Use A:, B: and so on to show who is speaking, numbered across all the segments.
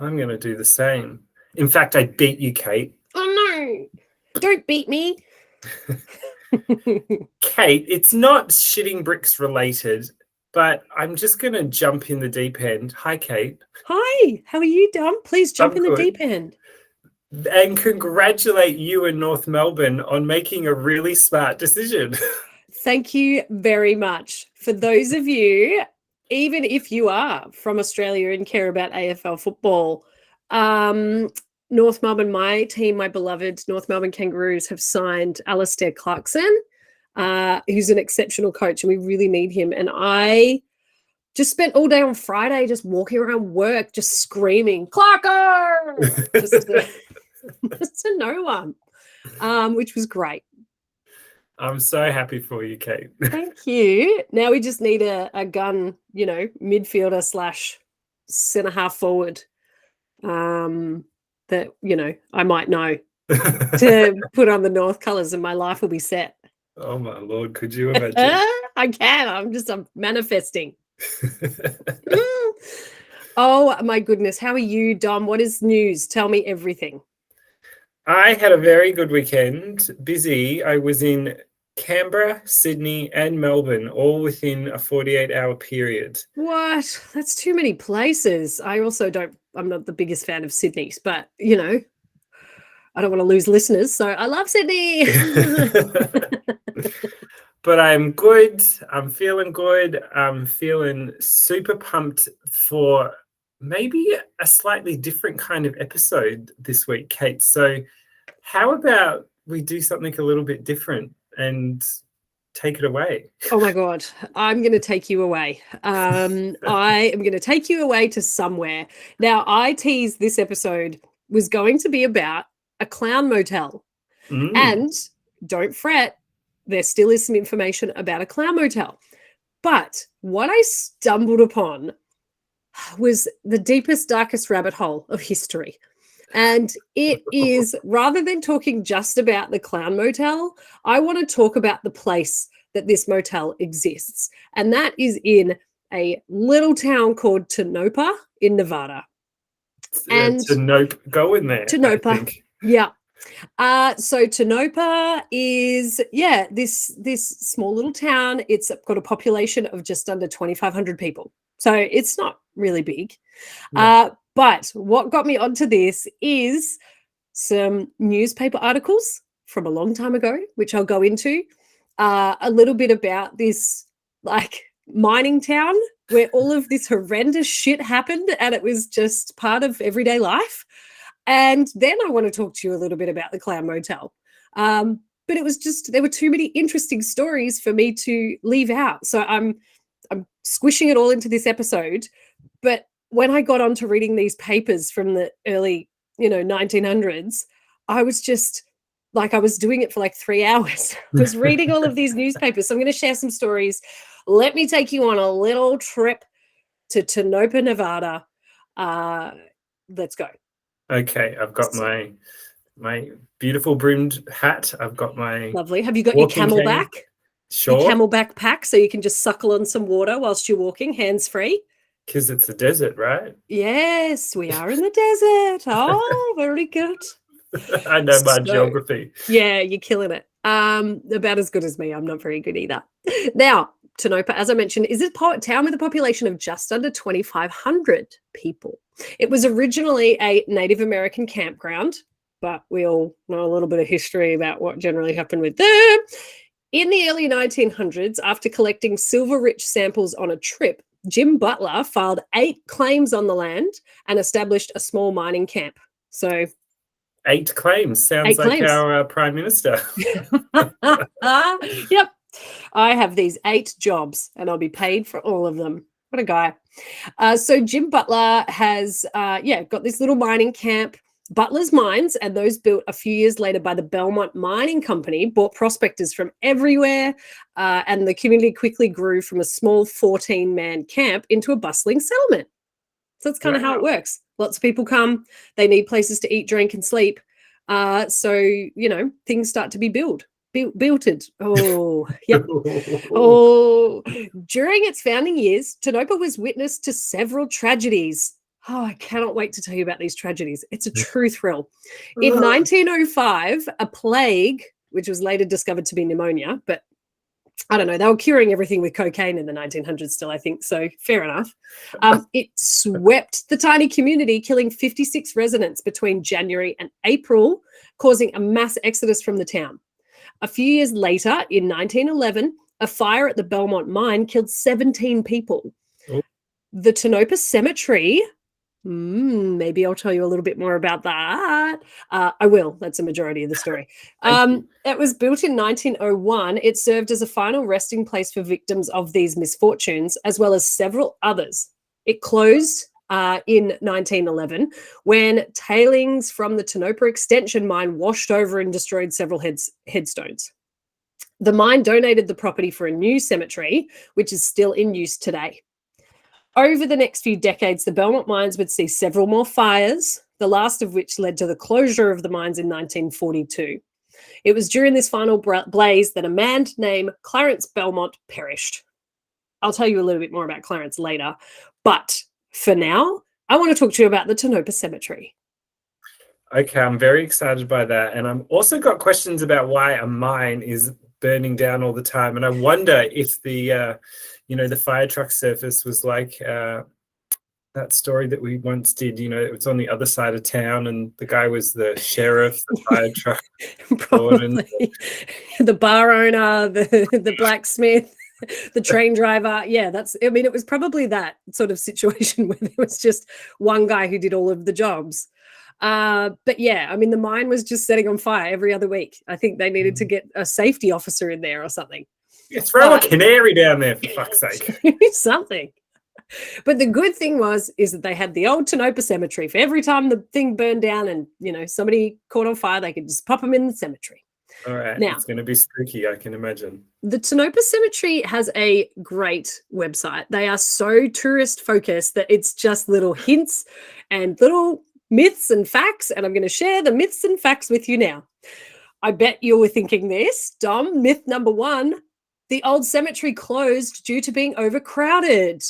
A: I'm going to do the same. In fact, I beat you, Kate.
B: Oh, no. Don't beat me.
A: Kate, it's not shitting bricks related, but I'm just going to jump in the deep end. Hi, Kate.
B: Hi, how are you, Dom? Please jump in the deep end.
A: And congratulate you and North Melbourne on making a really smart decision.
B: Thank you very much. For those of you, even if you are from Australia and care about AFL football, North Melbourne, my team, my beloved North Melbourne Kangaroos, have signed Alistair Clarkson, who's an exceptional coach, and we really need him. And I just spent all day on Friday just walking around work, just screaming, Clarko! just to no one, which was great.
A: I'm so happy for you, Kate.
B: Thank you. Now we just need a gun, midfielder / centre half forward that, I might know to put on the North colours and my life will be set.
A: Oh, my Lord. Could you imagine?
B: I can. I'm manifesting. Oh, my goodness. How are you, Dom? What is news? Tell me everything.
A: I had a very good weekend. Busy. I was in Canberra, Sydney, and Melbourne, all within a 48-hour period.
B: What? That's too many places. I'm not the biggest fan of Sydney, but, I don't want to lose listeners, so I love Sydney.
A: But I'm good. I'm feeling good. I'm feeling super pumped for maybe a slightly different kind of episode this week, Kate. So how about we do something a little bit different and take it away?
B: Oh, my God. I'm going to take you away. I am going to take you away to somewhere. Now, I teased this episode was going to be about a clown motel. And don't fret, there still is some information about a clown motel. But what I stumbled upon was the deepest, darkest rabbit hole of history. And it is, rather than talking just about the clown motel, I want to talk about the place that this motel exists. And that is in a little town called Tenopah in Nevada.
A: And go in there.
B: Tenopah. Yeah. So Tenopah is, this small little town. It's got a population of just under 2,500 people. So it's not really big. Yeah. But what got me onto this is some newspaper articles from a long time ago, which I'll go into, a little bit about this mining town where all of this horrendous shit happened and it was just part of everyday life. And then I want to talk to you a little bit about the Clown Motel. But it was just, there were too many interesting stories for me to leave out. So I'm squishing it all into this episode. But when I got on to reading these papers from the early, 1900s, I was just I was doing it for 3 hours. I was reading all of these newspapers. So I'm going to share some stories. Let me take you on a little trip to Tenopah, Nevada. Let's go.
A: Okay, I've got my beautiful brimmed hat. I've got my
B: lovely. Have you got your camelback?
A: Sure.
B: Your camelback pack so you can just suckle on some water whilst you're walking, hands free.
A: Because it's a desert, right?
B: Yes, we are in the desert. Oh, very good.
A: I know my geography.
B: Yeah, you're killing it. About as good as me. I'm not very good either. Now, Tenopah, as I mentioned, is a town with a population of just under 2,500 people. It was originally a Native American campground, but we all know a little bit of history about what generally happened with them. In the early 1900s, after collecting silver-rich samples on a trip, Jim Butler filed 8 claims on the land and established a small mining camp. So
A: 8 claims. Sounds like our Prime Minister.
B: Yep. I have these 8 jobs and I'll be paid for all of them. What a guy. So Jim Butler has, got this little mining camp, Butler's Mines, and those built a few years later by the Belmont Mining Company, brought prospectors from everywhere, and the community quickly grew from a small 14-man camp into a bustling settlement. So that's kind of how it works. Lots of people come, they need places to eat, drink, and sleep. So, things start to be builted. Oh, yep. Oh, during its founding years, Tenopah was witness to several tragedies. Oh, I cannot wait to tell you about these tragedies. It's a true thrill. In 1905, a plague, which was later discovered to be pneumonia, but I don't know, they were curing everything with cocaine in the 1900s still, I think, so fair enough. It swept the tiny community, killing 56 residents between January and April, causing a mass exodus from the town. A few years later, in 1911, a fire at the Belmont mine killed 17 people.
A: Oh.
B: The Tenopah Cemetery, maybe I'll tell you a little bit more about that. I will. That's a majority of the story. It was built in 1901. It served as a final resting place for victims of these misfortunes, as well as several others. It closed in 1911 when tailings from the Tenopah extension mine washed over and destroyed several headstones. The mine donated the property for a new cemetery, which is still in use today. Over the next few decades, the Belmont mines would see several more fires, the last of which led to the closure of the mines in 1942. It was during this final blaze that a man named Clarence Belmont perished. I'll tell you a little bit more about Clarence later, but for now, I want to talk to you about the Tenopah Cemetery.
A: Okay, I'm very excited by that. And I've also got questions about why a mine is burning down all the time. And I wonder if the fire truck surface was like that story that we once did, it was on the other side of town and the guy was the sheriff, the fire truck.
B: Probably. The bar owner, the blacksmith, the train driver. Yeah, it was probably that sort of situation where there was just one guy who did all of the jobs. But yeah, the mine was just setting on fire every other week. I think they needed to get a safety officer in there or something.
A: Yeah, throw a canary down there, for fuck's sake.
B: Something. But the good thing is that they had the old Tenopah Cemetery. For every time the thing burned down and, somebody caught on fire, they could just pop them in the cemetery.
A: All right. Now, it's going to be spooky, I can imagine.
B: The Tenopah Cemetery has a great website. They are so tourist focused that it's just little hints and little myths and facts. And I'm going to share the myths and facts with you now. I bet you were thinking this, Dom. Myth number 1, the old cemetery closed due to being overcrowded.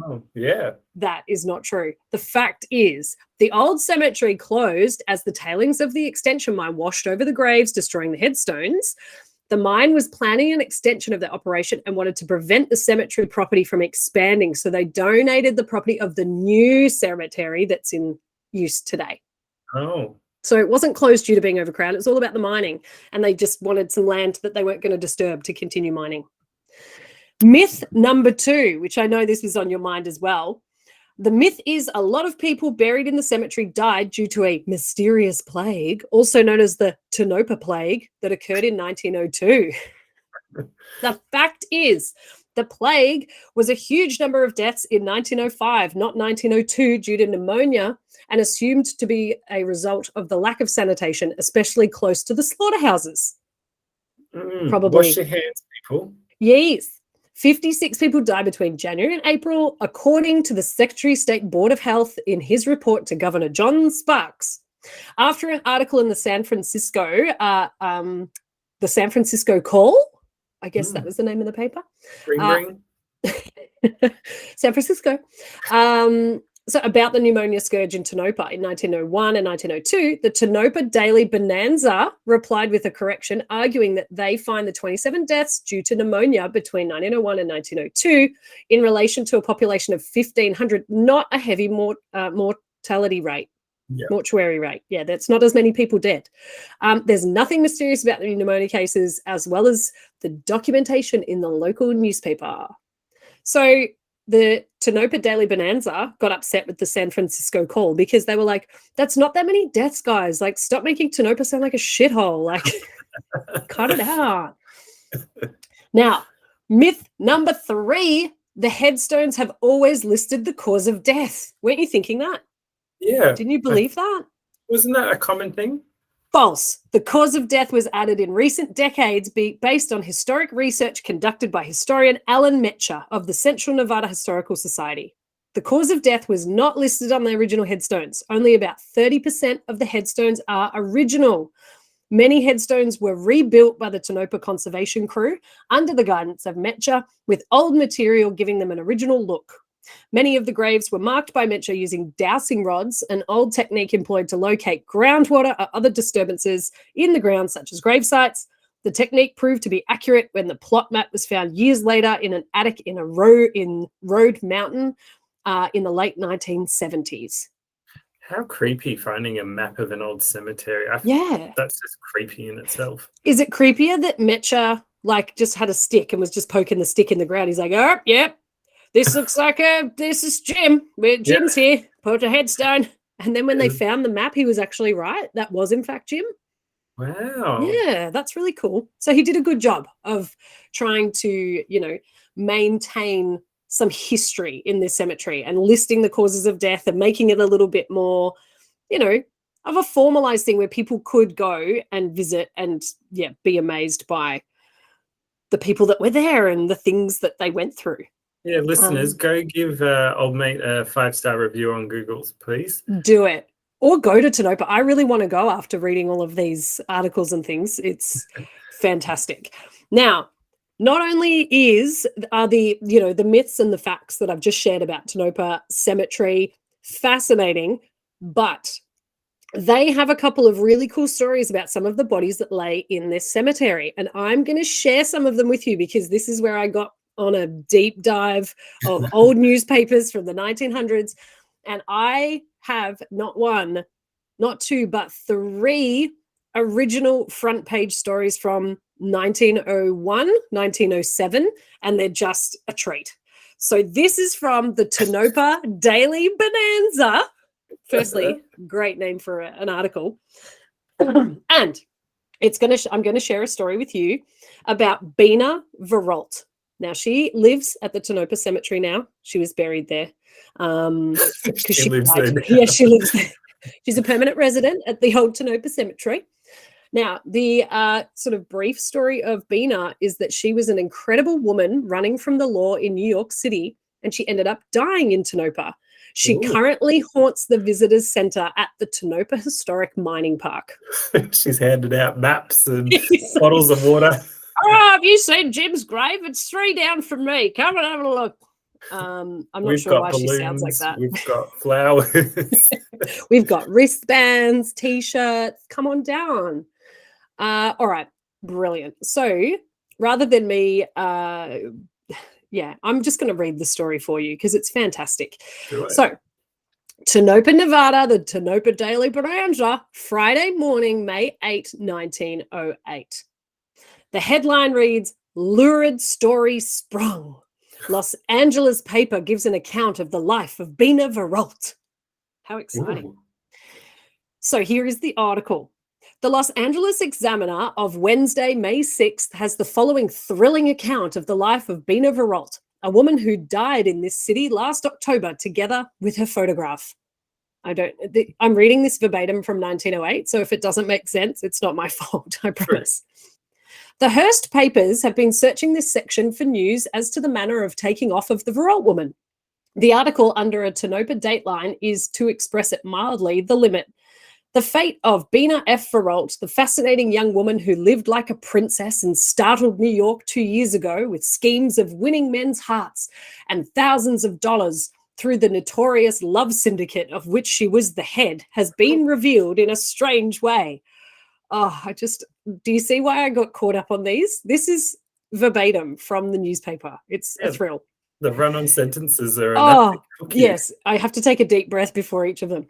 A: Oh, yeah.
B: That is not true. The fact is, the old cemetery closed as the tailings of the extension mine washed over the graves, destroying the headstones. The mine was planning an extension of their operation and wanted to prevent the cemetery property from expanding. So they donated the property of the new cemetery that's in use today.
A: Oh.
B: So it wasn't closed due to being overcrowded. It's all about the mining. And they just wanted some land that they weren't going to disturb to continue mining. Myth number 2, which I know this was on your mind as well. The myth is a lot of people buried in the cemetery died due to a mysterious plague, also known as the Tenopah Plague, that occurred in 1902. The fact is, the plague was a huge number of deaths in 1905, not 1902, due to pneumonia, and assumed to be a result of the lack of sanitation, especially close to the slaughterhouses. Probably.
A: Wash your hands, people.
B: Yes. 56 people died between January and April, according to the Secretary of State Board of Health in his report to Governor John Sparks. After an article in the San Francisco Call, I guess that was the name of the paper.
A: Ring.
B: San Francisco. So about the pneumonia scourge in Tenopah in 1901 and 1902, the Tenopah Daily Bonanza replied with a correction, arguing that they find the 27 deaths due to pneumonia between 1901 and 1902 in relation to a population of 1,500, not a heavy mortality rate. Yeah. Mortuary rate. Yeah, that's not as many people dead. There's nothing mysterious about the pneumonia cases, as well as the documentation in the local newspaper. So the Tenopah Daily Bonanza got upset with the San Francisco Call because they were like, that's not that many deaths, guys. Like, stop making Tenopah sound like a shithole. Like, cut it out. Now, myth number 3, the headstones have always listed the cause of death. Weren't you thinking that?
A: Yeah.
B: Didn't you believe that?
A: Wasn't that a common thing?
B: False. The cause of death was added in recent decades based on historic research conducted by historian Alan Metcher of the Central Nevada Historical Society. The cause of death was not listed on the original headstones. Only about 30% of the headstones are original. Many headstones were rebuilt by the Tenopah Conservation Crew under the guidance of Metcher, with old material giving them an original look. Many of the graves were marked by Metcher using dowsing rods, an old technique employed to locate groundwater or other disturbances in the ground, such as grave sites. The technique proved to be accurate when the plot map was found years later in an attic in Road Mountain in the late 1970s.
A: How creepy finding a map of an old cemetery.
B: Yeah.
A: That's just creepy in itself.
B: Is it creepier that Metcher just had a stick and was just poking the stick in the ground? He's like, oh, yep, this looks like this is Jim. Jim's here. Put a headstone. And then when they found the map, he was actually right. That was, in fact, Jim.
A: Wow.
B: Yeah, that's really cool. So he did a good job of trying to, maintain some history in this cemetery and listing the causes of death and making it a little bit more, of a formalized thing where people could go and visit and, be amazed by the people that were there and the things that they went through.
A: Yeah, listeners, go give old mate a 5-star review on Google's, please.
B: Do it. Or go to Tenopah. I really want to go after reading all of these articles and things. It's fantastic. Now, not only are the myths and the facts that I've just shared about Tenopah Cemetery fascinating, but they have a couple of really cool stories about some of the bodies that lay in this cemetery. And I'm going to share some of them with you because this is where I got on a deep dive of old newspapers from the 1900s. And I have not one, not two, but 3 original front page stories from 1901, 1907, and they're just a treat. So this is from the Tenopah Daily Bonanza. Firstly, great name for an article. And I'm going to share a story with you about Bina Veralt. Now, she lives at the Tenopah Cemetery now. She was buried there.
A: She lives there now.
B: Yeah, she lives there. She's a permanent resident at the old Tenopah Cemetery. Now, the sort of brief story of Bina is that she was an incredible woman running from the law in New York City, and she ended up dying in Tenopah. She currently haunts the visitors center at the Tenopah Historic Mining Park.
A: She's handed out maps and bottles of water.
B: Oh, have you seen Jim's grave? It's 3 down from me. Come and have a look. I'm not sure why balloons, she sounds like that.
A: We've got flowers.
B: We've got wristbands, T-shirts. Come on down. All right. Brilliant. So rather than me, I'm just going to read the story for you because it's fantastic. So Tenopah, Nevada, the Tenopah Daily Bonanza, Friday morning, May 8, 1908. The headline reads, "Lurid Story Sprung. Los Angeles paper gives an account of the life of Bina Veralt." How exciting. Ooh. So here is the article. The Los Angeles Examiner of Wednesday, May 6th, has the following thrilling account of the life of Bina Veralt, a woman who died in this city last October together with her photograph. I'm reading this verbatim from 1908, so if it doesn't make sense, it's not my fault, I promise. The Hearst papers have been searching this section for news as to the manner of taking off of the Veralt woman. The article under a Tenopah dateline is, to express it mildly, the limit. The fate of Bina F. Veralt, the fascinating young woman who lived like a princess and startled New York 2 years ago with schemes of winning men's hearts and thousands of dollars through the notorious love syndicate of which she was the head, has been revealed in a strange way. Oh, do you see why I got caught up on these? This is verbatim from the newspaper. It's a thrill.
A: The run-on sentences are enough.
B: Yes, I have to take a deep breath before each of them.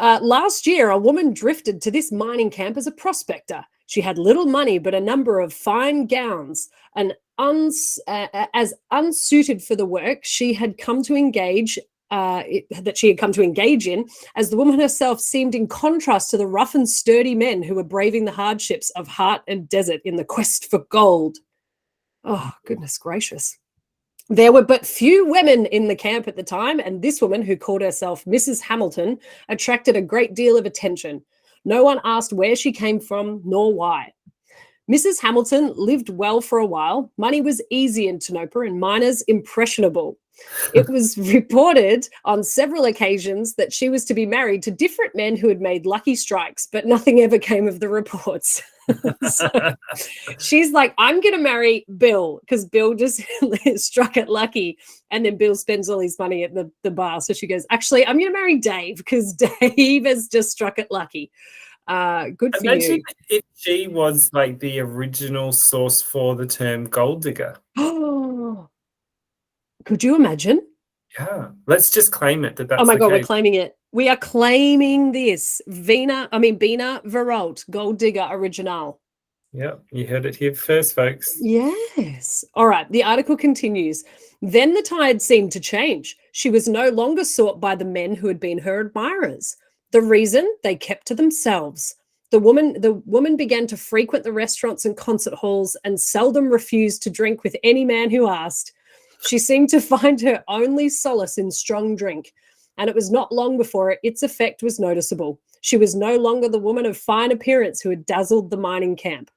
B: Last year, a woman drifted to this mining camp as a prospector. She had little money, but a number of fine gowns, and as unsuited for the work she had come to engage in, as the woman herself seemed in contrast to the rough and sturdy men who were braving the hardships of heart and desert in the quest for gold. Oh, goodness gracious. There were but few women in the camp at the time, and this woman, who called herself Mrs. Hamilton, attracted a great deal of attention. No one asked where she came from nor why. Mrs. Hamilton lived well for a while. Money was easy in Tenopah and miners impressionable. It was reported on several occasions that she was to be married to different men who had made lucky strikes, but nothing ever came of the reports. So she's like, I'm going to marry Bill because Bill just struck it lucky. And then Bill spends all his money at the bar. So she goes, actually, I'm going to marry Dave because Dave has just struck it lucky. Good for
A: Imagine
B: you.
A: if she was like the original source for the term gold digger.
B: Oh, could you imagine?
A: Yeah, let's just claim it that
B: Oh
A: that's
B: my
A: the
B: God, we're
A: case.
B: claiming it. We are claiming this. Bina Veralt, Gold Digger Original.
A: Yeah, you heard it here first, folks.
B: Yes. All right. The article continues. Then the tide seemed to change. She was no longer sought by the men who had been her admirers. The reason they kept to themselves. The woman began to frequent the restaurants and concert halls and seldom refused to drink with any man who asked. She seemed to find her only solace in strong drink, and it was not long before its effect was noticeable. She was no longer the woman of fine appearance who had dazzled the mining camp.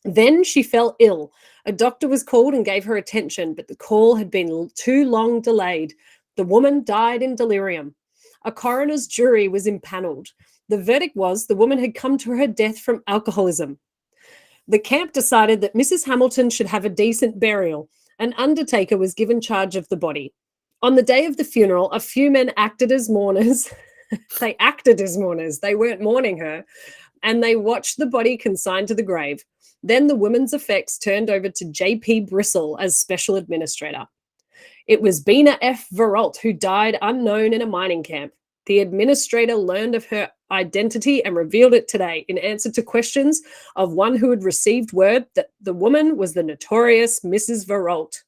B: Then she fell ill. A doctor was called and gave her attention, but the call had been too long delayed. The woman died in delirium. A coroner's jury was impaneled. The verdict was the woman had come to her death from alcoholism. The camp decided that Mrs. Hamilton should have a decent burial. An undertaker was given charge of the body. On the day of the funeral, a few men acted as mourners. They acted as mourners. They weren't mourning her. And they watched the body consigned to the grave. Then the women's effects turned over to J.P. Brissell as special administrator. It was Bina F. Veralt who died unknown in a mining camp. The administrator learned of her identity and revealed it today in answer to questions of one who had received word that the woman was the notorious Mrs. Veralt.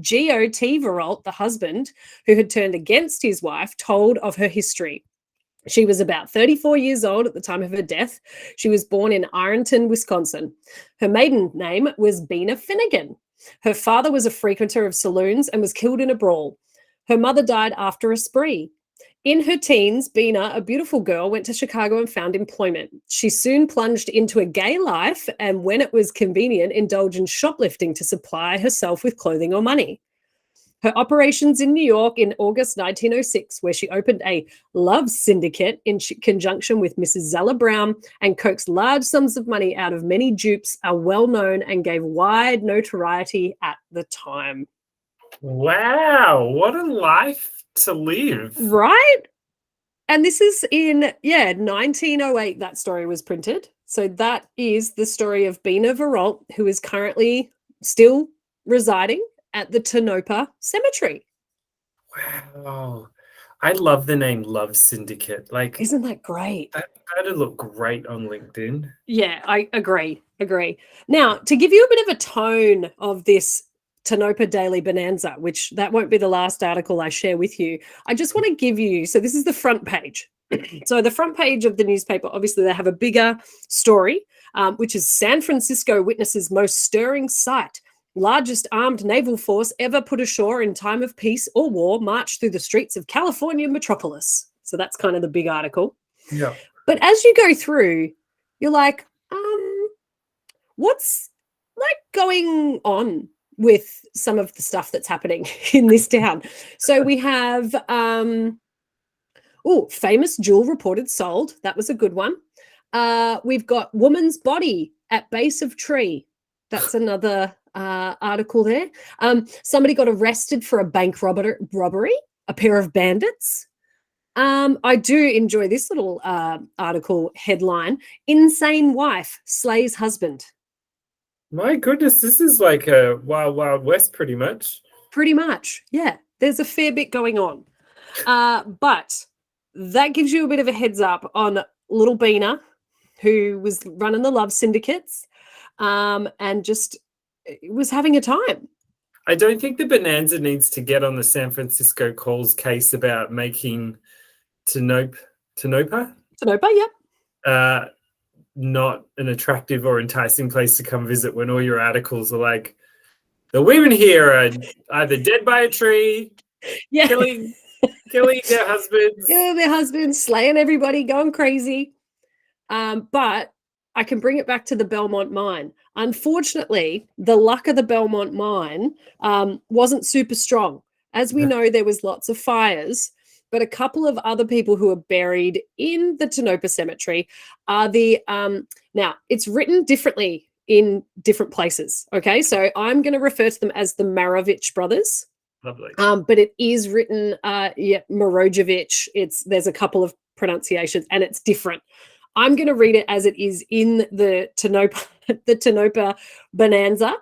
B: G.O.T. Veralt, the husband, who had turned against his wife, told of her history. She was about 34 years old at the time of her death. She was born in Ironton, Wisconsin. Her maiden name was Bina Finnegan. Her father was a frequenter of saloons and was killed in a brawl. Her mother died after a spree. In her teens, Bina, a beautiful girl, went to Chicago and found employment. She soon plunged into a gay life and, when it was convenient, indulged in shoplifting to supply herself with clothing or money. Her operations in New York in August 1906, where she opened a love syndicate in conjunction with Mrs. Zella Brown and coaxed large sums of money out of many dupes, are well known and gave wide notoriety at the time.
A: Wow, what a life to live.
B: Right? And this is in, 1908 that story was printed. So that is the story of Bina Veralt, who is currently still residing at the Tenopah Cemetery.
A: Wow. I love the name Love Syndicate. Like,
B: Isn't that great?
A: that'd look great on LinkedIn.
B: Yeah, I agree. Now, to give you a bit of a tone of this Tenopah Daily Bonanza, which that won't be the last article I share with you, I just want to give you, so this is the front page. So the front page of the newspaper, obviously they have a bigger story, which is San Francisco witnesses most stirring sight. Largest armed naval force ever put ashore in time of peace or war marched through the streets of California metropolis. So that's kind of the big article.
A: Yeah.
B: But as you go through, you're like, what's like going on with some of the stuff that's happening in this town? So we have, famous jewel reported sold. That was a good one. We've got woman's body at base of tree. That's another article there. Somebody got arrested for a bank robbery, a pair of bandits. I do enjoy this little article headline: Insane wife slays husband.
A: My goodness, this is like a Wild Wild West pretty much.
B: Pretty much, yeah. There's a fair bit going on. But that gives you a bit of a heads up on little Bina, who was running the love syndicates and just was having a time.
A: I don't think the Bonanza needs to get on the San Francisco Calls case about making Tenopah
B: Yep.
A: not an attractive or enticing place to come visit when all your articles are like, the women here are either dead by a tree, killing their husbands.
B: Killing their husbands, slaying everybody, going crazy. But I can bring it back to the Belmont mine. Unfortunately, the luck of the Belmont mine wasn't super strong. As we know, there was lots of fires, but a couple of other people who are buried in the Tenopah Cemetery are the now it's written differently in different places. Okay, so I'm going to refer to them as the Marovich brothers.
A: Lovely.
B: But it is written Marojevic. There's a couple of pronunciations and it's different. I'm going to read it as it is in the Tenopah Bonanza,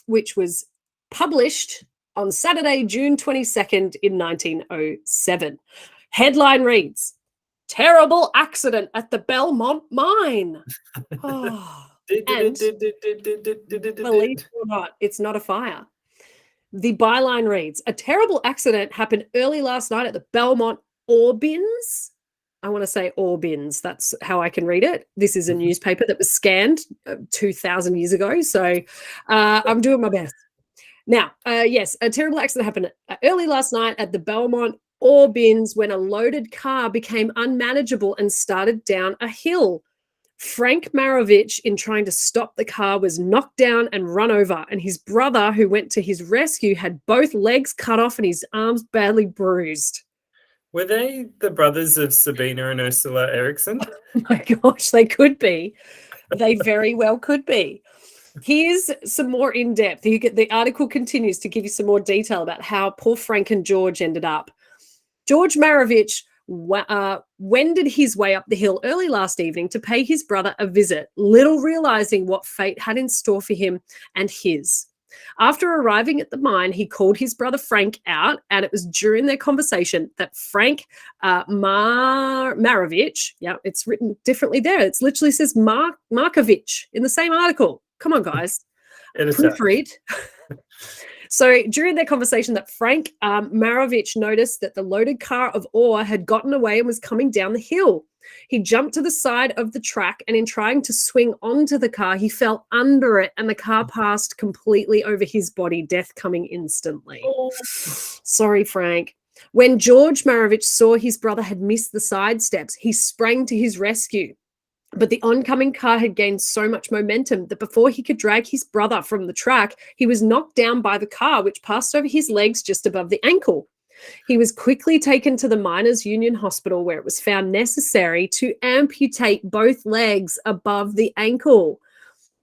B: which was published on Saturday, June 22nd in 1907. Headline reads, "Terrible accident at the Belmont mine." Oh, and believe it or not, it's not a fire. The byline reads, "A terrible accident happened early last night at the Belmont ore bins." I want to say ore bins. That's how I can read it. This is a newspaper that was scanned 2,000 years ago. So I'm doing my best. Now, yes, a terrible accident happened early last night at the Belmont ore bins when a loaded car became unmanageable and started down a hill. Frank Marovich, in trying to stop the car, was knocked down and run over, and his brother, who went to his rescue, had both legs cut off and his arms badly bruised.
A: Were they the brothers of Sabina and Ursula Eriksson?
B: Oh my gosh, they could be. They very well could be. Here's some more in depth. The article continues to give you some more detail about how poor Frank and George ended up. George Marovich wended his way up the hill early last evening to pay his brother a visit, little realizing what fate had in store for him and his. After arriving at the mine, he called his brother Frank out, and it was during their conversation that Frank Marovich, yeah, it's written differently there. It literally says Markovich in the same article. Come on, guys. Proofread. So during their conversation, that Frank Marovich noticed that the loaded car of ore had gotten away and was coming down the hill. He jumped to the side of the track, and in trying to swing onto the car, he fell under it, and the car passed completely over his body, death coming instantly. Oh. Sorry, Frank. When George Marovich saw his brother had missed the side steps, he sprang to his rescue. But the oncoming car had gained so much momentum that before he could drag his brother from the track, he was knocked down by the car, which passed over his legs just above the ankle. He was quickly taken to the Miners' Union Hospital, where it was found necessary to amputate both legs above the ankle.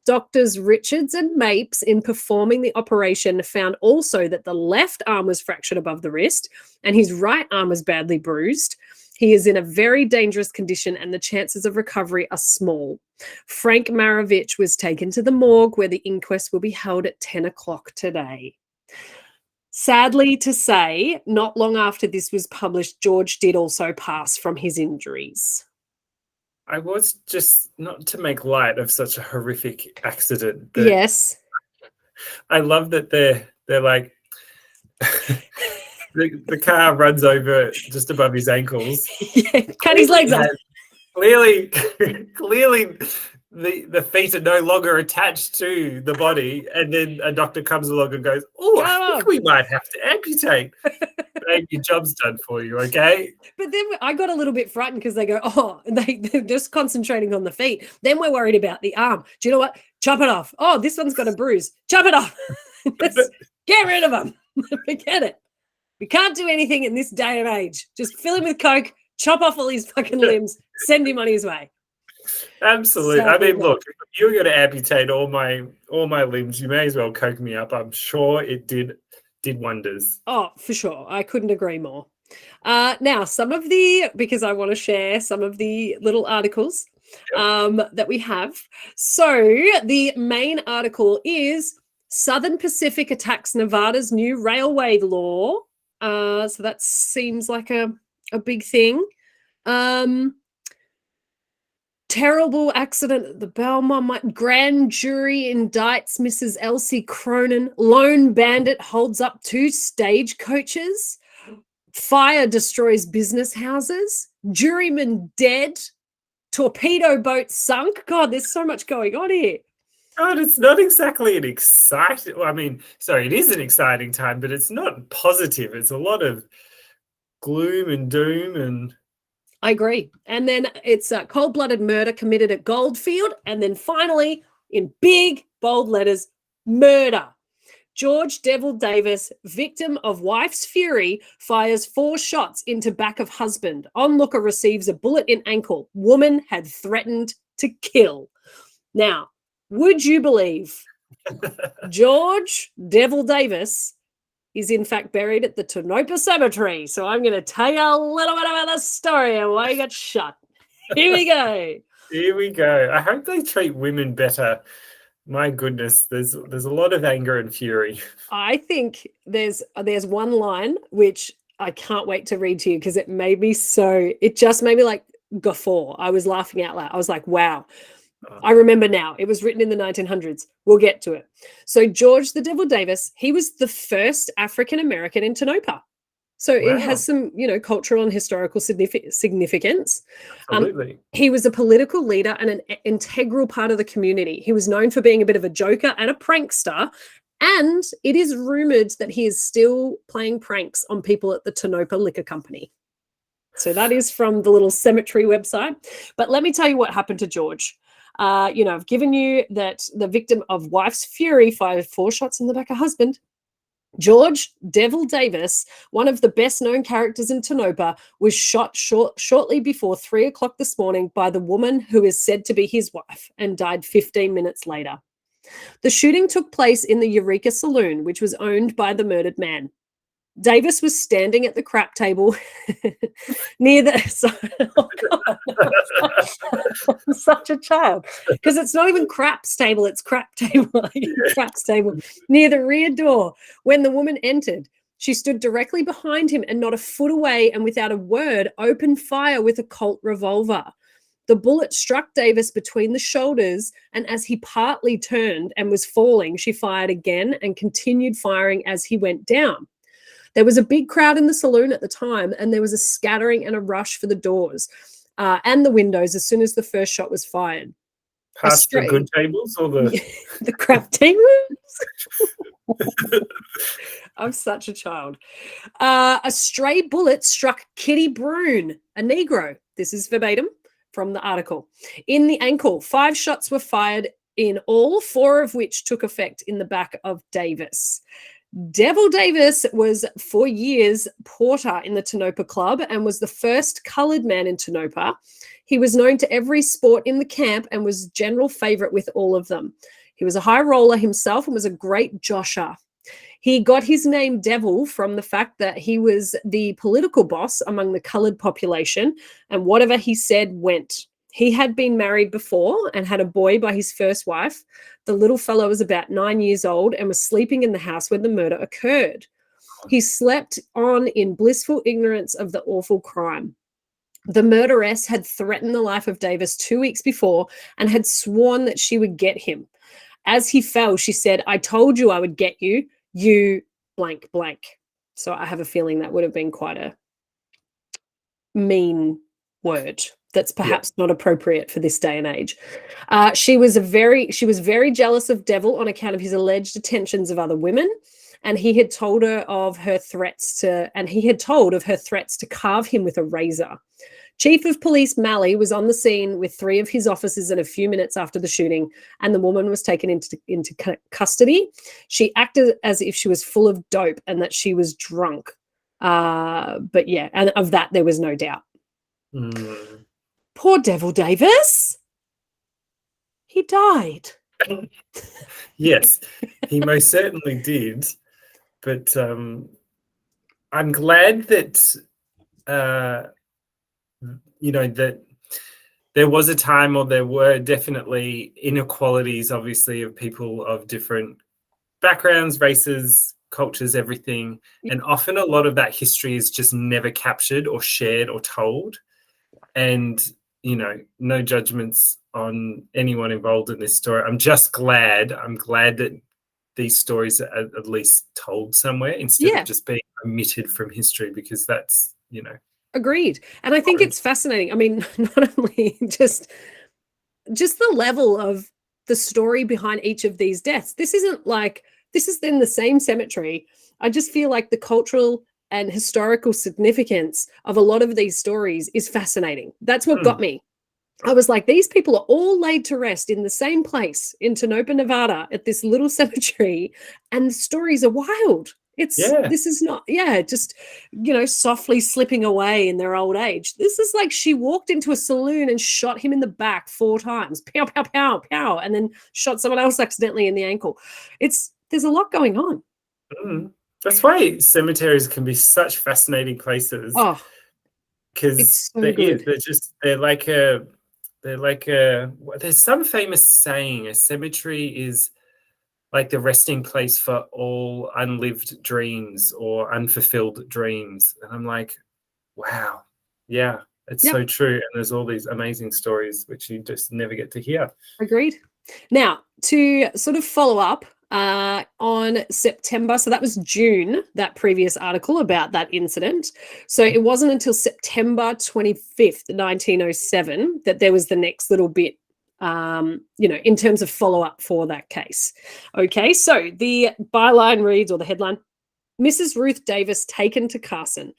B: Doctors Richards and Mapes, in performing the operation, found also that the left arm was fractured above the wrist and his right arm was badly bruised. He is in a very dangerous condition and the chances of recovery are small. Frank Marovich was taken to the morgue, where the inquest will be held at 10 o'clock today. Sadly to say, not long after this was published, George did also pass from his injuries.
A: I was just, not to make light of such a horrific accident.
B: Yes.
A: I love that they're like... The car runs over just above his ankles.
B: Yeah, cut his legs off.
A: Clearly, the feet are no longer attached to the body, and then a doctor comes along and goes, "Oh, I think we might have to amputate." Babe, your job's done for you, okay?
B: But then I got a little bit frightened because they go, "Oh," they're just concentrating on the feet. Then we're worried about the arm. Do you know what? Chop it off. Oh, this one's got a bruise. Chop it off. Just get rid of them. Forget it. We can't do anything in this day and age. Just fill him with coke, chop off all his fucking limbs, send him on his way.
A: Absolutely. So, I mean, look, if you're going to amputate all my limbs, you may as well coke me up. I'm sure it did wonders.
B: Oh, for sure. I couldn't agree more. Now, because I want to share some of the little articles that we have. So the main article is Southern Pacific attacks Nevada's new railway law. So that seems like a big thing. Terrible accident at the Belmont. Grand jury indicts Mrs. Elsie Cronin. Lone bandit holds up 2 stagecoaches. Fire destroys business houses. Juryman dead. Torpedo boat sunk. God, there's so much going on here.
A: God, it's not exactly an exciting... I mean, sorry, it is an exciting time, but it's not positive. It's a lot of gloom and doom and...
B: I agree. And then it's a cold-blooded murder committed at Goldfield. And then finally, in big, bold letters, murder. George Devil Davis, victim of wife's fury, fires 4 shots into back of husband. Onlooker receives a bullet in ankle. Woman had threatened to kill. Now, would you believe George Devil Davis is in fact buried at the Tenopah Cemetery? So I'm going to tell you a little bit about the story and why he got shot. Here we go.
A: Here we go. I hope they treat women better. My goodness, there's a lot of anger and fury.
B: I think there's one line which I can't wait to read to you because it just made me like guffaw. I was laughing out loud. I was like, wow. I remember now. It was written in the 1900s. We'll get to it. So George the Devil Davis, he was the first African-American in Tenopah. So it has some, cultural and historical significance.
A: Absolutely.
B: He was a political leader and an integral part of the community. He was known for being a bit of a joker and a prankster. And it is rumored that he is still playing pranks on people at the Tenopah Liquor Company. So that is from the little cemetery website. But let me tell you what happened to George. I've given you that the victim of wife's fury fired 4 shots in the back of husband. George Devil Davis, one of the best-known characters in Tenopah, was shot shortly before 3 o'clock this morning by the woman who is said to be his wife and died 15 minutes later. The shooting took place in the Eureka Saloon, which was owned by the murdered man. Davis was standing at the crap table near the... Oh God, I'm such a child. Because it's not even craps table, it's crap table. Craps table. Near the rear door. When the woman entered, she stood directly behind him and not a foot away and without a word opened fire with a Colt revolver. The bullet struck Davis between the shoulders, and as he partly turned and was falling, she fired again and continued firing as he went down. There was a big crowd in the saloon at the time, and there was a scattering and a rush for the doors and the windows as soon as the first shot was fired.
A: Past the good tables or
B: the crap tables? I'm such a child. A stray bullet struck Kitty Brune, a Negro. This is verbatim from the article. In the ankle, 5 shots were fired in all, 4 of which took effect in the back of Davis. Devil Davis was for years porter in the Tenopah Club and was the first colored man in Tenopah. He was known to every sport in the camp and was general favorite with all of them. He was a high roller himself and was a great josher. He got his name Devil from the fact that he was the political boss among the colored population, and whatever he said went. He had been married before and had a boy by his first wife. The little fellow was about 9 years old and was sleeping in the house when the murder occurred. He slept on in blissful ignorance of the awful crime. The murderess had threatened the life of Davis 2 weeks before and had sworn that she would get him. As he fell, she said, "I told you I would get you, you blank blank." So I have a feeling that would have been quite a mean word. That's perhaps not appropriate for this day and age. She was very jealous of Devil on account of his alleged attentions of other women, and he had told of her threats to carve him with a razor. Chief of Police Malley was on the scene with 3 of his officers in a few minutes after the shooting, and the woman was taken into custody. She acted as if she was full of dope and that she was drunk. But yeah, and of that there was no doubt. Poor Devil Davis. He died.
A: Yes, he most certainly did. But I'm glad that, that there was a time, or there were definitely inequalities, obviously, of people of different backgrounds, races, cultures, everything. And often a lot of that history is just never captured or shared or told. And no judgments on anyone involved in this story. I'm glad that these stories are at least told somewhere instead of just being omitted from history, because that's,
B: Agreed. And I think it's fascinating. I mean, not only just the level of the story behind each of these deaths. This is in the same cemetery. I just feel like the cultural and historical significance of a lot of these stories is fascinating. That's what got me. I was like, these people are all laid to rest in the same place in Tenopah, Nevada, at this little cemetery, and the stories are wild.
A: Yeah.
B: This is not, just, softly slipping away in their old age. This is like she walked into a saloon and shot him in the back 4 times, pow, pow, pow, pow, and then shot someone else accidentally in the ankle. There's a lot going on.
A: That's why cemeteries can be such fascinating places.
B: Oh,
A: because
B: it's so good.
A: There's some famous saying, a cemetery is like the resting place for all unlived dreams or unfulfilled dreams. And I'm like, wow, yeah, it's so true. And there's all these amazing stories which you just never get to hear.
B: Agreed. Now, to sort of follow up on September, so that was June, that previous article about that incident. So it wasn't until September 25th, 1907, that there was the next little bit, in terms of follow-up for that case. Okay, so the byline reads, or the headline, Mrs. Ruth Davis taken to Carson.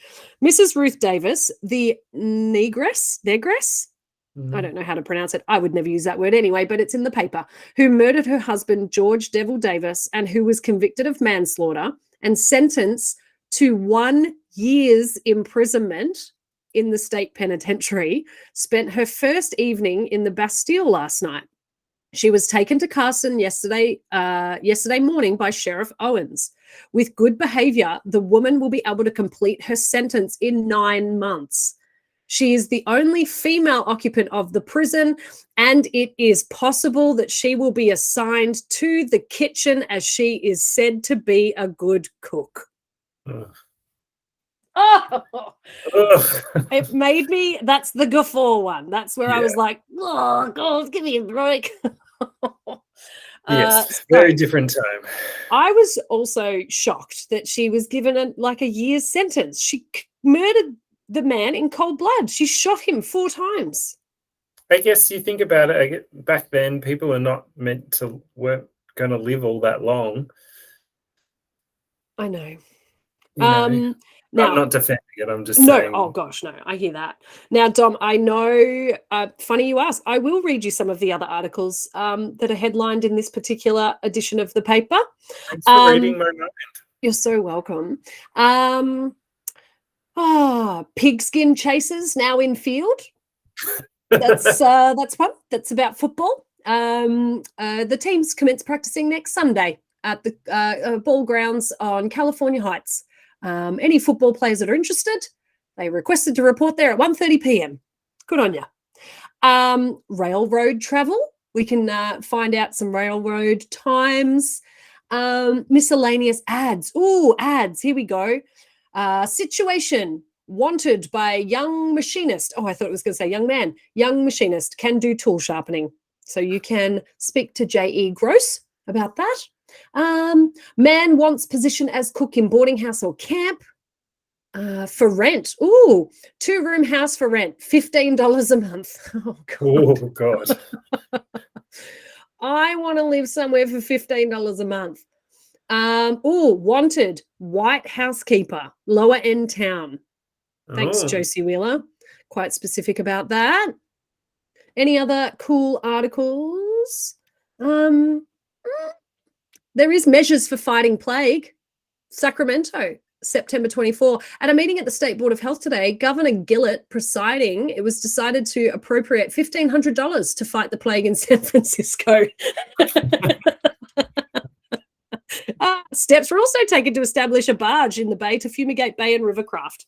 B: Mrs. Ruth Davis, the negress, I don't know how to pronounce it. I would never use that word anyway, but it's in the paper, who murdered her husband, George Devil Davis, and who was convicted of manslaughter and sentenced to 1 year's imprisonment in the state penitentiary, spent her first evening in the Bastille last night. She was taken to Carson yesterday morning by Sheriff Owens. With good behavior, the woman will be able to complete her sentence in 9 months. She is the only female occupant of the prison, and it is possible that she will be assigned to the kitchen as she is said to be a good cook.
A: Ugh.
B: Oh,
A: Ugh.
B: it made me, that's the guffaw one. That's where I was like, oh, God, give me a break.
A: Yes, very different time.
B: I was also shocked that she was given a year's sentence. She murdered the man in cold blood. She shot him 4 times.
A: I guess you think about it, back then people weren't going to live all that long.
B: I know.
A: Now, I'm not defending it, I'm just saying.
B: Oh gosh, no, I hear that. Now, Dom, I know, funny you ask, I will read you some of the other articles that are headlined in this particular edition of the paper.
A: Thanks for reading my mind.
B: You're so welcome. Pigskin chasers now in field. That's fun. That's about football. The teams commence practicing next Sunday at the ball grounds on California Heights. Any football players that are interested, they requested to report there at 1:30 p.m. Good on you. Railroad travel. We can find out some railroad times. Miscellaneous ads. Ooh, ads. Here we go. Situation. Wanted by young machinist. Oh, I thought it was going to say young man. Young machinist can do tool sharpening. So you can speak to J.E. Gross about that. Man wants position as cook in boarding house or camp. For rent. Ooh, 2-room house for rent. $15 a month. Oh, God. I want to live somewhere for $15 a month. Wanted white housekeeper, lower end town. Thanks, Josie Wheeler. Quite specific about that. Any other cool articles? There is measures for fighting plague. Sacramento, September 24. At a meeting at the State Board of Health today, Governor Gillett presiding, it was decided to appropriate $1,500 to fight the plague in San Francisco. Steps were also taken to establish a barge in the bay to fumigate bay and river craft.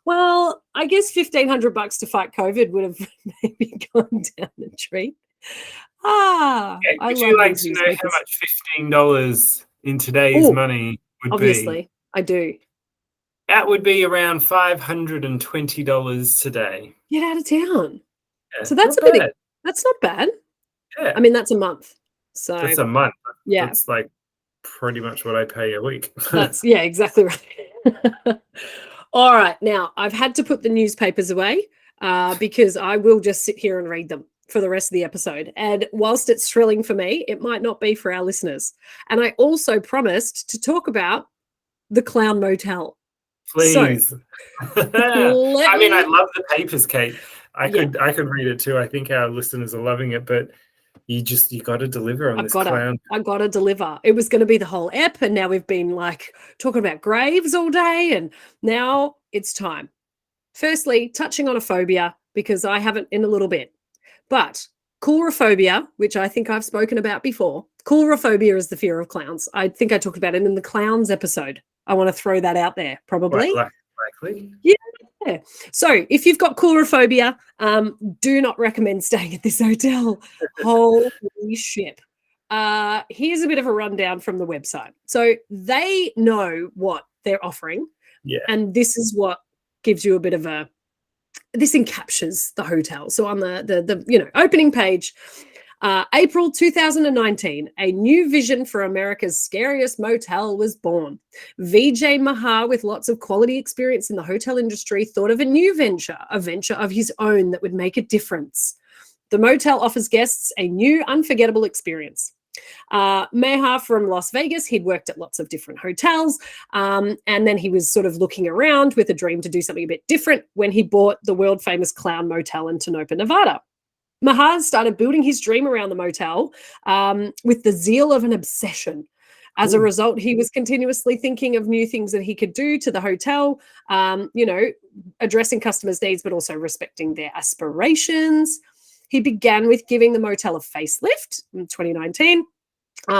B: Well, I guess $1,500 to fight COVID would have maybe gone down the tree.
A: Would you like to know how much $15 in today's money would be?
B: Obviously, I do.
A: That would be around $520 today.
B: Get out of town.
A: Yeah,
B: so that's that's not bad.
A: Yeah.
B: I mean, that's a month. So
A: that's a month.
B: Yeah.
A: That's like pretty much what I pay a week.
B: Yeah, exactly right. All right. Now, I've had to put the newspapers away because I will just sit here and read them for the rest of the episode. And whilst it's thrilling for me, it might not be for our listeners. And I also promised to talk about the Clown Motel.
A: Please. I love the papers, Kate. I
B: Yeah.
A: could read it too. I think our listeners are loving it, but you got to deliver on this clown.
B: I gotta deliver. It was going to be the whole ep, and now we've been like talking about graves all day, and now it's time. Firstly, touching on a phobia, because I haven't in a little bit, but coulrophobia, which I think I've spoken about before. Coulrophobia is the fear of clowns. I think I talked about it in the clowns episode. I want to throw that out there, probably.
A: Quite likely.
B: Yeah. So if you've got coulrophobia, do not recommend staying at this hotel. Holy shit. Here's a bit of a rundown from the website. So they know what they're offering.
A: Yeah.
B: And this is what gives you a bit of this encaptures the hotel. So on the opening page, April 2019, a new vision for America's scariest motel was born. VJ Maha, with lots of quality experience in the hotel industry, thought of a new venture, a venture of his own that would make a difference. The motel offers guests a new, unforgettable experience. Maha from Las Vegas, he'd worked at lots of different hotels, and then he was sort of looking around with a dream to do something a bit different when he bought the world-famous Clown Motel in Tenopah, Nevada. Maha started building his dream around the motel with the zeal of an obsession. As a result, he was continuously thinking of new things that he could do to the hotel, addressing customers' needs, but also respecting their aspirations. He began with giving the motel a facelift in 2019.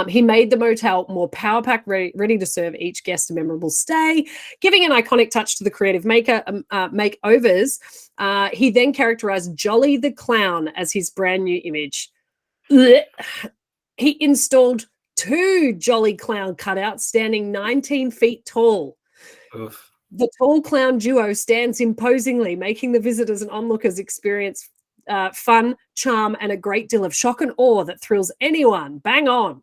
B: He made the motel more power-packed, ready to serve each guest a memorable stay, giving an iconic touch to the creative makeovers. He then characterized Jolly the Clown as his brand new image. He installed 2 Jolly Clown cutouts standing 19 feet tall.
A: Oof.
B: The tall clown duo stands imposingly, making the visitors and onlookers experience fun, charm, and a great deal of shock and awe that thrills anyone. Bang on.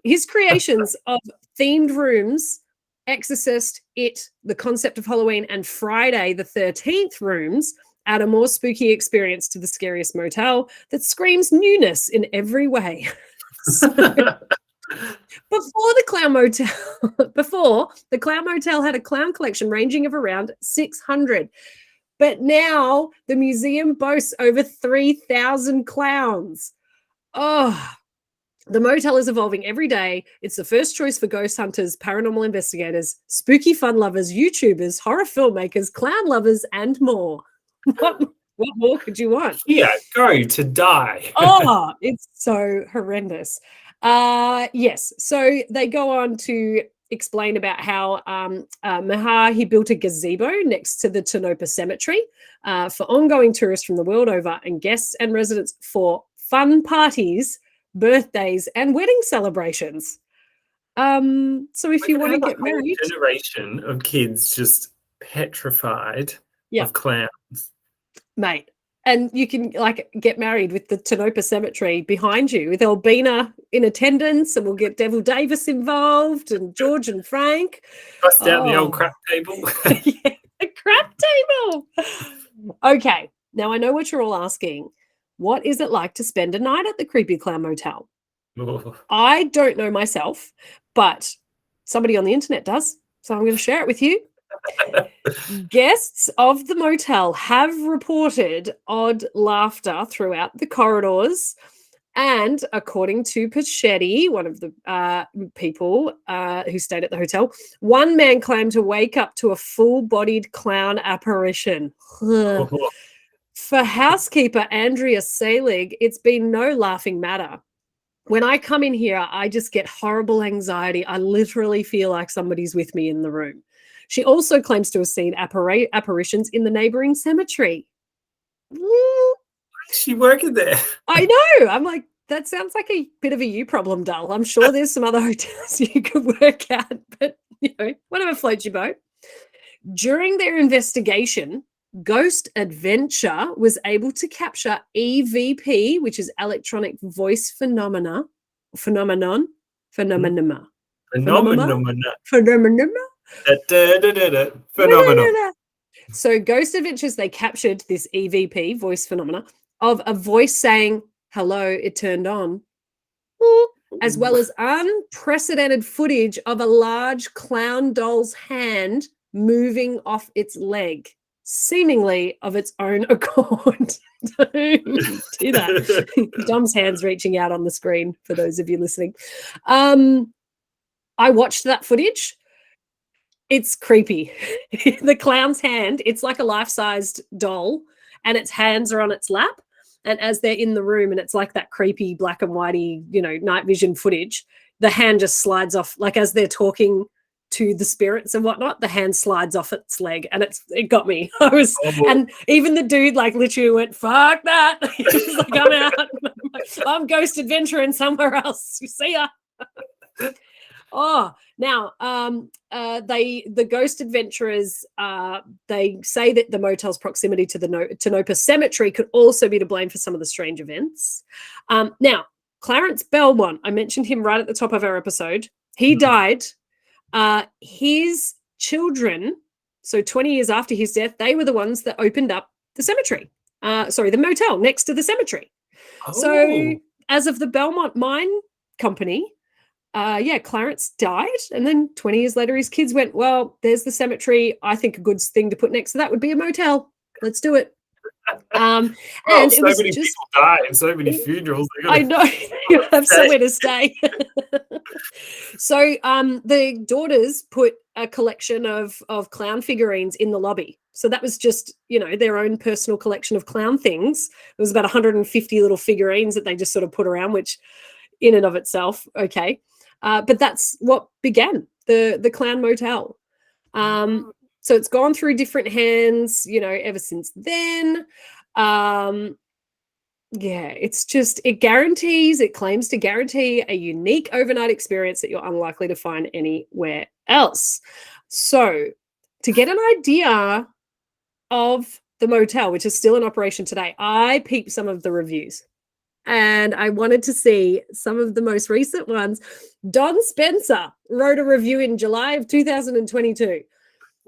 B: His creations of themed rooms, Exorcist, It, the concept of Halloween, and Friday the 13th rooms add a more spooky experience to the scariest motel that screams newness in every way. Before the Clown Motel had a clown collection ranging of around 600. But now the museum boasts over 3,000 clowns. Oh, the motel is evolving every day. It's the first choice for ghost hunters, paranormal investigators, spooky fun lovers, YouTubers, horror filmmakers, clown lovers, and more. What more could you want?
A: Yeah, go to die.
B: Oh, it's so horrendous. Yes. So they go on to explain about how Maha, he built a gazebo next to the Tenopah Cemetery for ongoing tourists from the world over and guests and residents for fun parties, birthdays, and wedding celebrations. So if you want to get married,
A: generation of kids just petrified of clowns,
B: mate. And you can get married with the Tenopah Cemetery behind you with Albina in attendance, and we'll get Devil Davis involved and George and Frank.
A: Bust out the old crap table.
B: Yeah, the crap table. Okay, now I know what you're all asking. What is it like to spend a night at the Creepy Clown Motel?
A: Oh.
B: I don't know myself, but somebody on the internet does, so I'm going to share it with you. Guests of the motel have reported odd laughter throughout the corridors, and according to Pachetti, one of the people who stayed at the hotel, one man claimed to wake up to a full-bodied clown apparition.
A: Oh.
B: For housekeeper Andrea Selig, it's been no laughing matter. When I come in here, I just get horrible anxiety. I literally feel like somebody's with me in the room. She also claims to have seen apparitions in the neighboring cemetery.
A: She working there?
B: I know. I'm like, that sounds like a bit of a you problem, doll. I'm sure there's some other hotels you could work at, but whatever floats your boat. During their investigation, Ghost Adventure was able to capture EVP, which is electronic voice phenomenon. Phenomenon.
A: Phenomenon.
B: So Ghost Adventures, they captured this EVP voice phenomena of a voice saying, "Hello, it turned on," as well as unprecedented footage of a large clown doll's hand moving off its leg. seemingly of its own accord. Don't do that. Dom's hand's reaching out on the screen for those of you listening. I watched that footage. It's creepy. The clown's hand, it's like a life-sized doll, and its hands are on its lap. And as they're in the room, and it's like that creepy black and whitey, night vision footage, the hand just slides off, like as they're talking to the spirits and whatnot, the hand slides off its leg, and it got me. And even the dude like literally went, "Fuck that!" He was like, "I'm out. I'm ghost adventuring somewhere else. See ya." Oh, now the ghost adventurers, they say that the motel's proximity to the Tenopah cemetery could also be to blame for some of the strange events. Now, Clarence Belmont, I mentioned him right at the top of our episode. He died. His children, so 20 years after his death, they were the ones that opened up the cemetery. The motel next to the cemetery.
A: Oh.
B: So as of the Belmont Mine Company, Clarence died, and then 20 years later, his kids went, "Well, there's the cemetery. I think a good thing to put next to that would be a motel. Let's do it."
A: And so many people die and so many funerals.
B: I know. You have somewhere to stay. So the daughters put a collection of clown figurines in the lobby. So that was just, their own personal collection of clown things. It was about 150 little figurines that they just sort of put around, which in and of itself, okay. But that's what began the Clown Motel. So it's gone through different hands, ever since then. It claims to guarantee a unique overnight experience that you're unlikely to find anywhere else. So to get an idea of the motel, which is still in operation today, I peeped some of the reviews. And I wanted to see some of the most recent ones. Don Spencer wrote a review in July of 2022.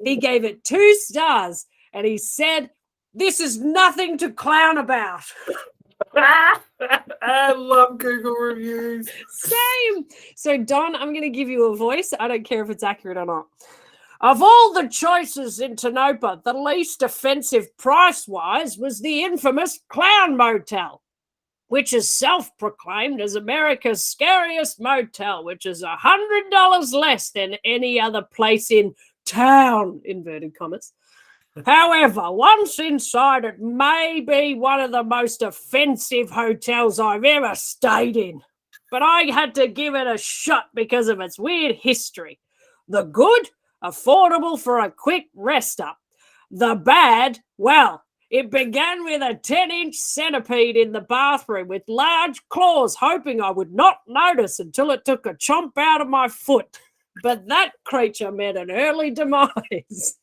B: He gave it 2 stars, and he said, "This is nothing to clown about."
A: I love Google reviews.
B: Same. So, Don, I'm going to give you a voice. I don't care if it's accurate or not. "Of all the choices in Tenopah, the least offensive price-wise was the infamous Clown Motel, which is self-proclaimed as America's scariest motel, which is $100 less than any other place in town," inverted commas. "However, once inside, it may be one of the most offensive hotels I've ever stayed in. But I had to give it a shot because of its weird history. The good, affordable for a quick rest-up. The bad, well, it began with a 10-inch centipede in the bathroom with large claws, hoping I would not notice until it took a chomp out of my foot. But that creature met an early demise.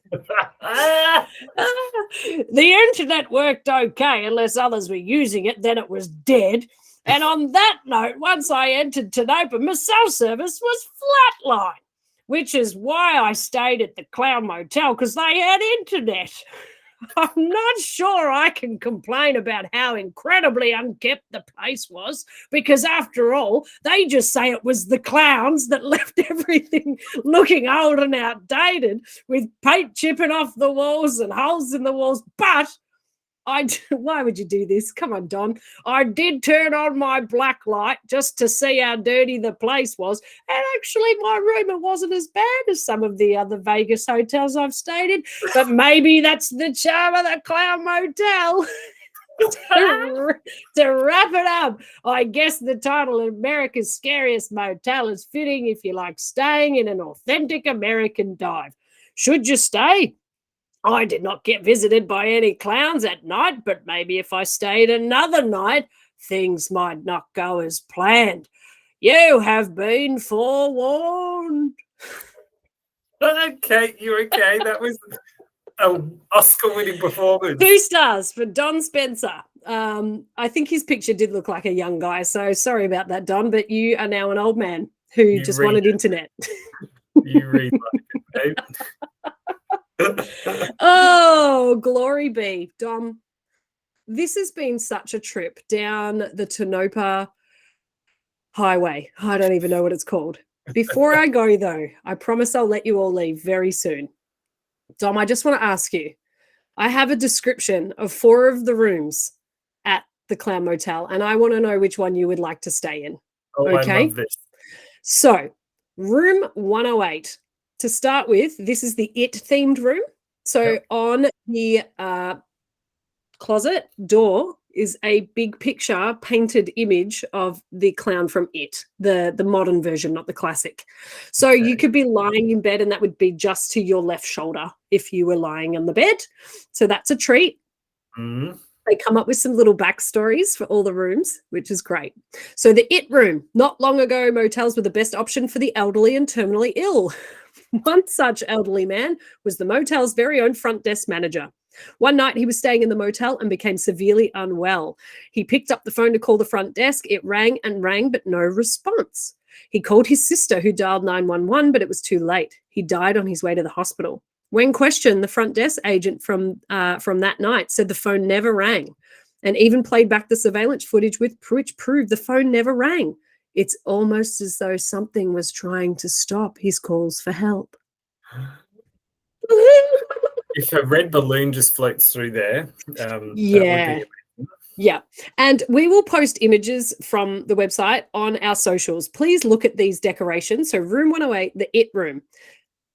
B: The internet worked okay unless others were using it, then it was dead. And on that note, once I entered Tenopah, my cell service was flatline, which is why I stayed at the Clown Motel, because they had internet. I'm not sure I can complain about how incredibly unkempt the place was, because after all, they just say it was the clowns that left everything looking old and outdated, with paint chipping off the walls and holes in the walls. But why would you do this? Come on, Don. I did turn on my black light just to see how dirty the place was. And actually, my room, it wasn't as bad as some of the other Vegas hotels I've stayed in. But maybe that's the charm of the Clown Motel. To wrap it up, I guess the title America's Scariest Motel is fitting if you like staying in an authentic American dive. Should you stay? I did not get visited by any clowns at night, but maybe if I stayed another night, things might not go as planned. You have been forewarned."
A: Okay, you're okay. That was an Oscar-winning performance.
B: 2 stars for Don Spencer. I think his picture did look like a young guy, so sorry about that, Don, but you are now an old man who just wanted internet.
A: You read like it, babe.
B: Oh, glory be. Dom, this has been such a trip down the Tenopah Highway. I don't even know what it's called. Before I go, though, I promise I'll let you all leave very soon. Dom, I just want to ask you, I have a description of 4 of the rooms at the Clown Motel, and I want to know which one you would like to stay in.
A: Oh, I
B: Okay.
A: love this.
B: So, room 108. To start with, this is the It themed room. So,
A: Yep.
B: on the closet door is a big picture painted image of the clown from It, the modern version, not the classic. So you
A: Okay.
B: could be lying in bed and that would be just to your left shoulder if you were lying on the bed. So that's a treat.
A: Mm.
B: They come up with some little backstories for all the rooms, which is great. So the It room. Not long ago, motels were the best option for the elderly and terminally ill. One such elderly man was the motel's very own front desk manager. One night he was staying in the motel and became severely unwell. He picked up the phone to call the front desk. It rang and rang, but no response. He called his sister, who dialed 911, but it was too late. He died on his way to the hospital. When questioned, the front desk agent from that night said the phone never rang, and even played back the surveillance footage which proved the phone never rang. It's almost as though something was trying to stop his calls for help.
A: If a red balloon just floats through there, that would
B: Yeah.
A: be
B: Yeah. And we will post images from the website on our socials. Please look at these decorations. So room 108, the It room.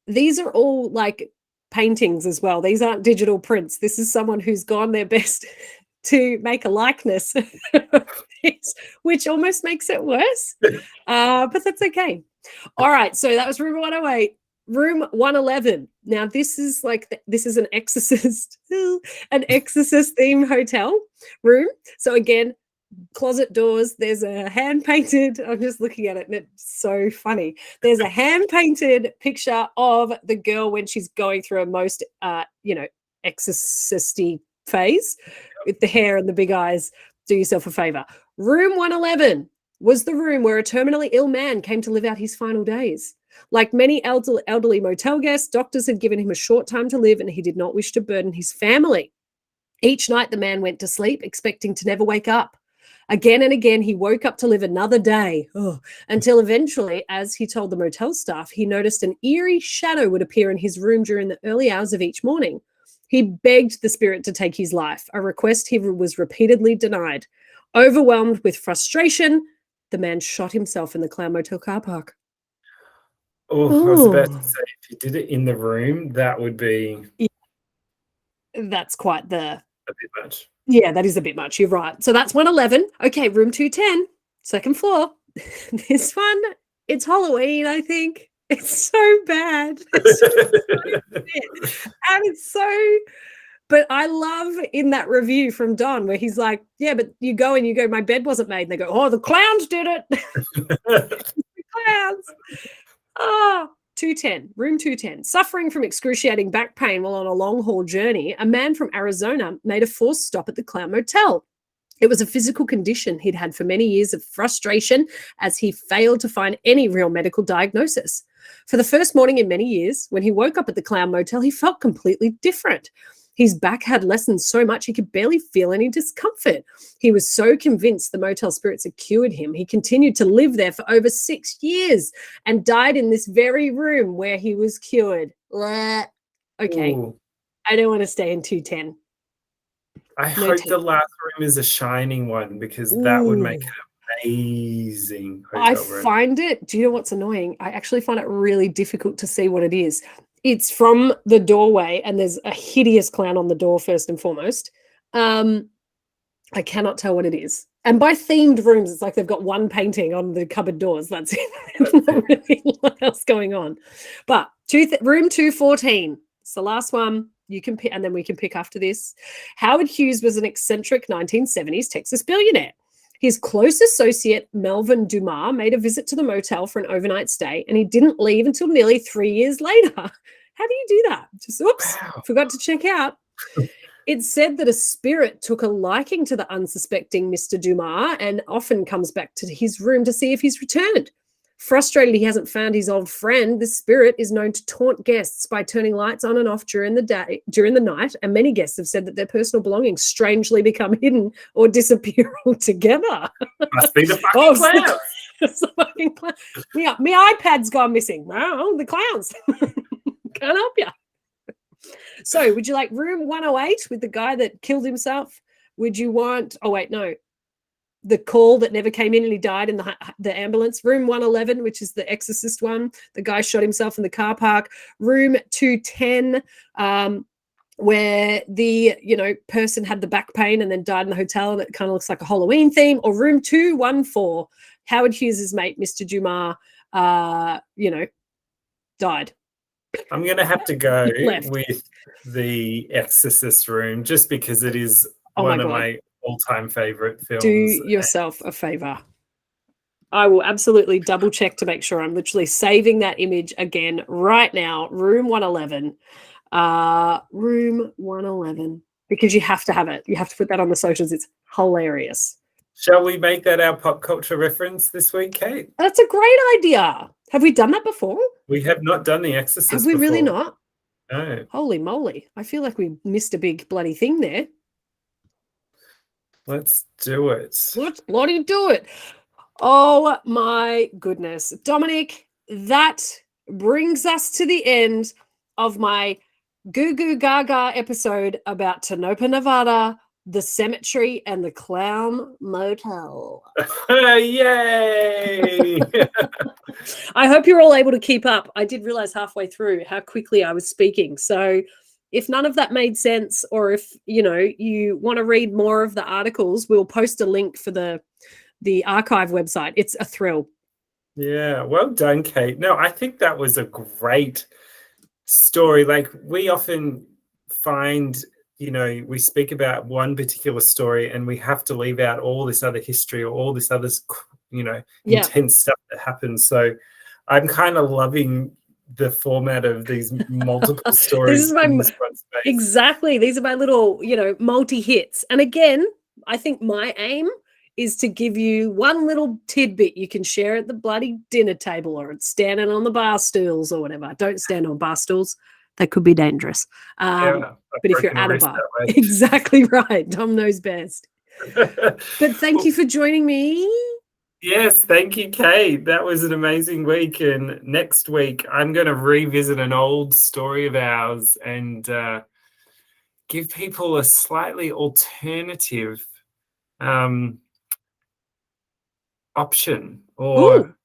B: These are all like paintings as well. These aren't digital prints. This is someone who's gone their best to make a likeness of this, which almost makes it worse. But that's okay. All right. So that was room 108. Room 111. Now this is this is an exorcist theme hotel room. So again, closet doors. There's a hand painted. I'm just looking at it, and it's so funny. There's a hand painted picture of the girl when she's going through a most exorcisty phase with the hair and the big eyes. Do yourself a favor. Room 111 was the room where a terminally ill man came to live out his final days. Like many elderly motel guests, doctors had given him a short time to live, and he did not wish to burden his family. Each night, the man went to sleep, expecting to never wake up. Again and again, he woke up to live another day, until eventually, as he told the motel staff, he noticed an eerie shadow would appear in his room during the early hours of each morning. He begged the spirit to take his life, a request he was repeatedly denied. Overwhelmed with frustration, the man shot himself in the Clown Motel car park.
A: Oh, I was about to say, if you did it in the room, that would be
B: That's quite
A: a bit much.
B: Yeah, that is a bit much. You're right. So that's 111. Okay, room 210, second floor. This one, it's Halloween, I think. It's so bad. It's so and it's so, but I love in that review from Don where he's like, yeah, but you go and you go, my bed wasn't made. And they go, oh, the clowns did it. The clowns. 210, room 210. Suffering from excruciating back pain while on a long-haul journey, a man from Arizona made a forced stop at the Clown Motel. It was a physical condition he'd had for many years of frustration as he failed to find any real medical diagnosis. For the first morning in many years, when he woke up at the Clown Motel, he felt completely different. His back had lessened so much he could barely feel any discomfort. He was so convinced the motel spirits had cured him. He continued to live there for over 6 years and died in this very room where he was cured. Blah. Okay,
A: Ooh.
B: I don't want to stay in 210.
A: I hope the last room is a shining one because that would make it amazing.
B: I find it, do you know what's annoying? I actually find it really difficult to see what it is. It's from the doorway and there's a hideous clown on the door first and foremost. I cannot tell what it is. And by themed rooms, it's like they've got one painting on the cupboard doors. That's it. There's not really a lot else going on. But room 214. It's the last one. You can pick, and then we can pick after this. Howard Hughes was an eccentric 1970s Texas billionaire. His close associate, Melvin Dumas, made a visit to the motel for an overnight stay, and he didn't leave until nearly 3 years later. How do you do that? Just, oops, forgot to check out. It's said that a spirit took a liking to the unsuspecting Mr. Dumas and often comes back to his room to see if he's returned. Frustrated he hasn't found his old friend, the spirit is known to taunt guests by turning lights on and off during the night, and many guests have said that their personal belongings strangely become hidden or disappear altogether.
A: Must be the fucking clown.
B: It's the fucking clown. My iPad's gone missing. Oh, the clowns. Can't help you. So would you like room 108 with the guy that killed himself? Would you want, oh wait, no, the call that never came in and he died in the ambulance? Room 111, which is the exorcist one, the guy shot himself in the car park. Room 210, where the person had the back pain and then died in the hotel and it kind of looks like a Halloween theme. Or room 214, Howard Hughes's mate, Mr. Dumas, died.
A: I'm going to have to go
B: Left.
A: with the Exorcist room just because it is
B: Oh
A: one
B: my
A: of
B: God.
A: my all-time favorite films.
B: Do yourself a favor. I will absolutely double check to make sure I'm literally saving that image again right now. Room 111. Room 111. Because you have to have it. You have to put that on the socials. It's hilarious.
A: Shall we make that our pop culture reference this week, Kate?
B: That's a great idea. Have we done that before?
A: We have not done The Exorcist
B: Have we
A: before.
B: really not?
A: No.
B: Holy moly. I feel like we missed a big bloody thing there.
A: Let's do it.
B: Let's bloody do it. Oh my goodness. Dominic, that brings us to the end of my Goo Goo Gaga episode about Tenopah, Nevada, the cemetery, and the clown motel.
A: Yay!
B: I hope you're all able to keep up. I did realize halfway through how quickly I was speaking. So if none of that made sense, or if you want to read more of the articles, we'll post a link for the archive website. It's a thrill.
A: Yeah, well done, Kate. No, I think that was a great story. Like, we often find, we speak about one particular story and we have to leave out all this other history or all this other, intense stuff that happens. So I'm kind of loving the format of these multiple stories.
B: Exactly. These are my little, multi-hits. And again, I think my aim is to give you one little tidbit you can share at the bloody dinner table or standing on the bar stools or whatever. Don't stand on bar stools. They could be dangerous. But if you're at a bar, exactly right. Dom knows best. But thank you for joining me.
A: Yes, thank you, Kate. That was an amazing week. And next week, I'm going to revisit an old story of ours and give people a slightly alternative option or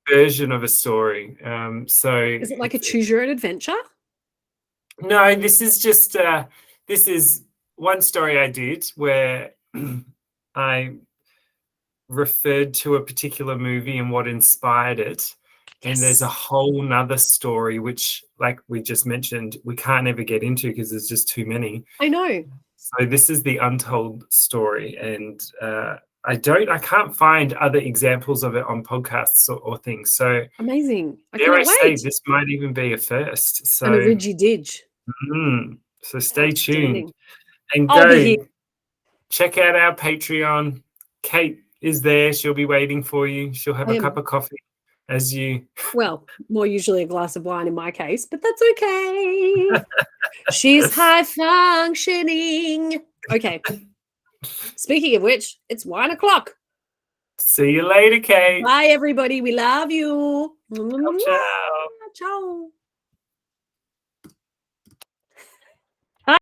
A: version of a story. So
B: is it like a choose your own adventure?
A: No, this is just this is one story I did where I referred to a particular movie and what inspired it. Yes. And there's a whole nother story which, like we just mentioned, we can't ever get into because there's just too many.
B: I know.
A: So this is the untold story, and I can't find other examples of it on podcasts or things. So
B: amazing!
A: Dare I say, this might even be a first. So
B: an origi-dig.
A: So stay tuned and go check out our Patreon. Kate is there. She'll be waiting for you. She'll have a cup of coffee as you.
B: Well, more usually a glass of wine in my case, but that's okay. She's high functioning. Okay. Speaking of which, it's 1 o'clock.
A: See you later, Kate.
B: Bye, everybody. We love you.
A: Ciao.
B: Ciao.